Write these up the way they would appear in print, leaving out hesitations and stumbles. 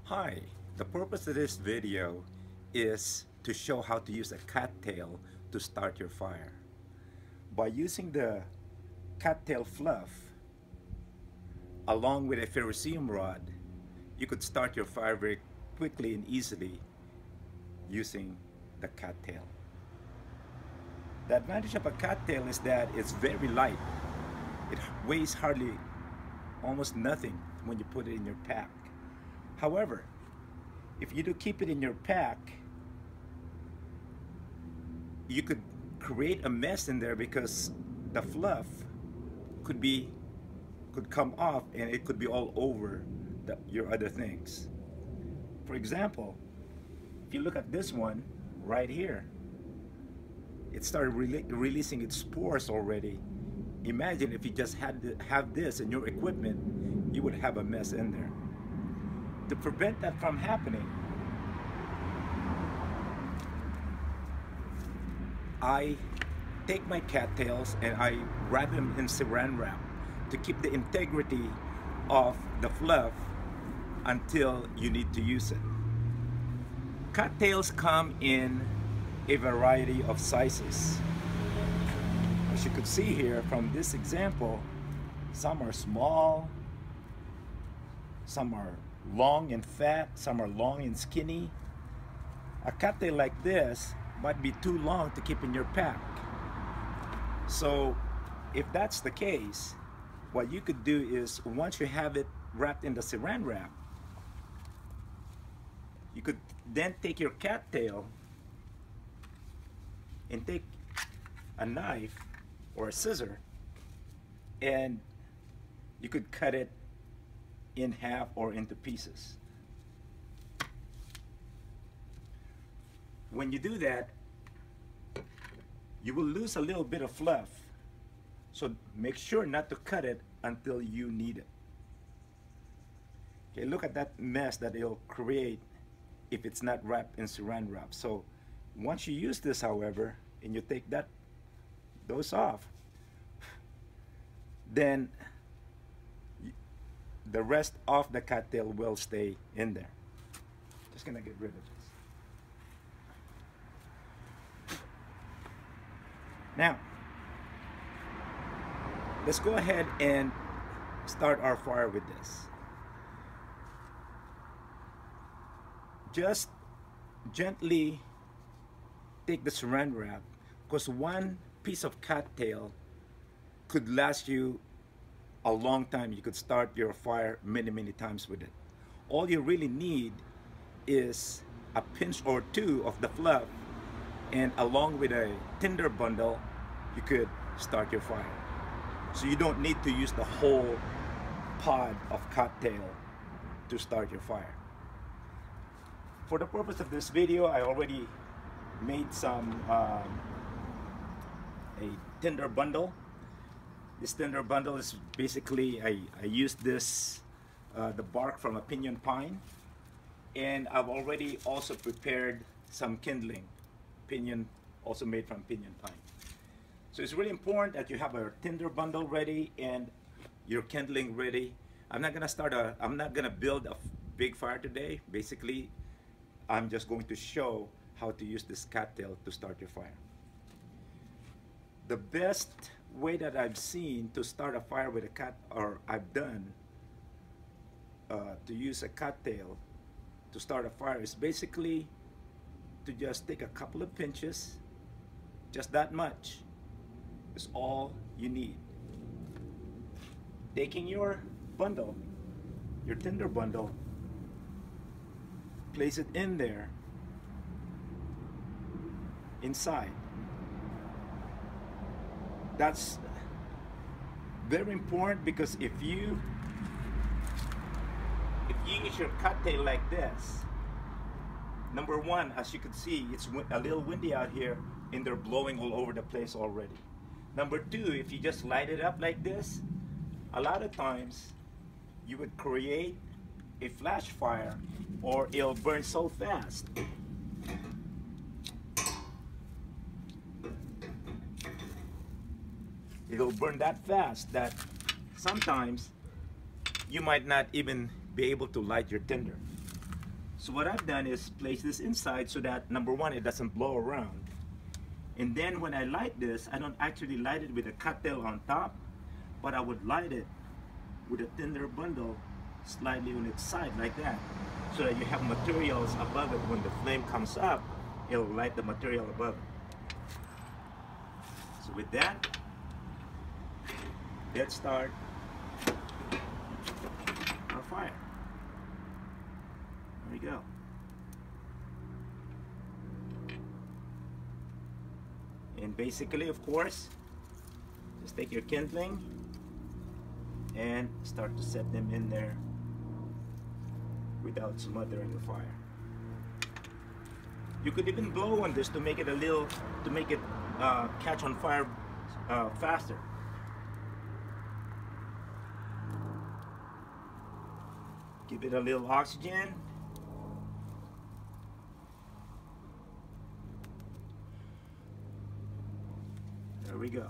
Hi, the purpose of this video is to show how to use a cattail to start your fire. By using the cattail fluff along with a ferrocerium rod, you could start your fire very quickly and easily using the cattail. The advantage of a cattail is that it's very light. It weighs hardly almost nothing when you put it in your pack. However, if you do keep it in your pack, you could create a mess in there because the fluff could come off and it could be all over your other things. For example, if you look at this one right here, it started releasing its spores already. Imagine if you just had to have this in your equipment, you would have a mess in there. To prevent that from happening, I take my cattails and I wrap them in saran wrap to keep the integrity of the fluff until you need to use it. Cattails come in a variety of sizes. As you could see here from this example, some are small, some are long and fat, some are long and skinny. A cattail like this might be too long to keep in your pack. So if that's the case, what you could do is once you have it wrapped in the saran wrap, you could then take your cattail and take a knife or a scissor and you could cut it in half or into pieces. When you do that, you will lose a little bit of fluff. So make sure not to cut it until you need it. Okay, look at that mess that it'll create if it's not wrapped in saran wrap. So once you use this, however, and you take those off, then the rest of the cattail will stay in there. Just gonna get rid of this. Now, let's go ahead and start our fire with this. Just gently take the saran wrap, because one piece of cattail could last you a long time. You could start your fire many times with it. All you really need is a pinch or two of the fluff, and along with a tinder bundle, you could start your fire. So you don't need to use the whole pod of cattail to start your fire. For the purpose of this video, I already made a tinder bundle. This tinder bundle is basically, I used this, the bark from a pinyon pine, and I've already also prepared some kindling, also made from pinyon pine. So it's really important that you have a tinder bundle ready and your kindling ready. I'm not gonna build a big fire today. Basically, I'm just going to show how to use this cattail to start your fire. The best way that I've seen to start a fire with I've done to use a cattail to start a fire is basically to just take a couple of pinches, just that much is all you need. Taking your bundle, your tinder bundle, place it in there, inside. That's very important, because if you use your cattail like this, number one, as you can see, it's a little windy out here and they're blowing all over the place already. Number two, if you just light it up like this, a lot of times you would create a flash fire or it'll burn so fast. It'll burn that fast that sometimes you might not even be able to light your tinder. So what I've done is place this inside so that, number one, it doesn't blow around. And then when I light this, I don't actually light it with a cattail on top, but I would light it with a tinder bundle slightly on its side like that, so that you have materials above it. When the flame comes up, it'll light the material above it. So with that, let's start our fire. There we go. And basically, of course, just take your kindling and start to set them in there without smothering the fire. You could even blow on this to make it catch on fire faster. Give it a little oxygen. There we go.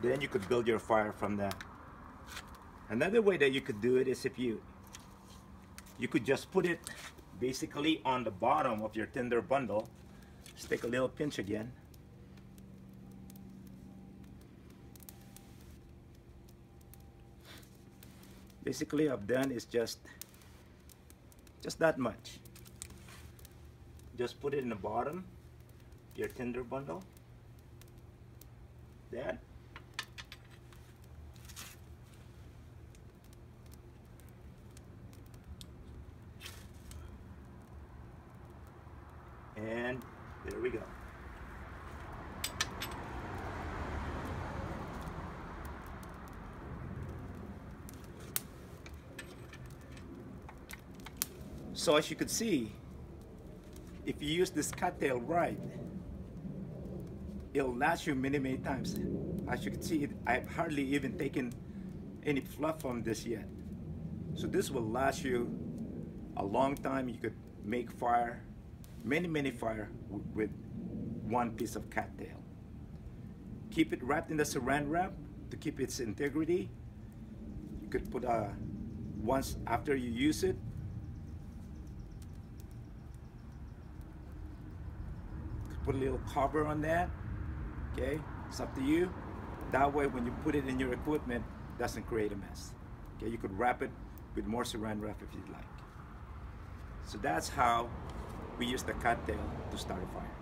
Then you could build your fire from that. Another way that you could do it is if you could just put it basically on the bottom of your tinder bundle. Just take a little pinch again. Basically, I've done is just that much. Just put it in the bottom of your tinder bundle. That. And there we go. So as you could see, if you use this cattail right, it'll last you many, many times. As you can see, I've hardly even taken any fluff from this yet. So this will last you a long time. You could make fire, many fire with one piece of cattail. Keep it wrapped in the saran wrap to keep its integrity. You could put once after you use it, put a little cover on that. Okay, it's up to you. That way, when you put it in your equipment, it doesn't create a mess. Okay, you could wrap it with more saran wrap if you'd like. So that's how we use the cattail to start a fire.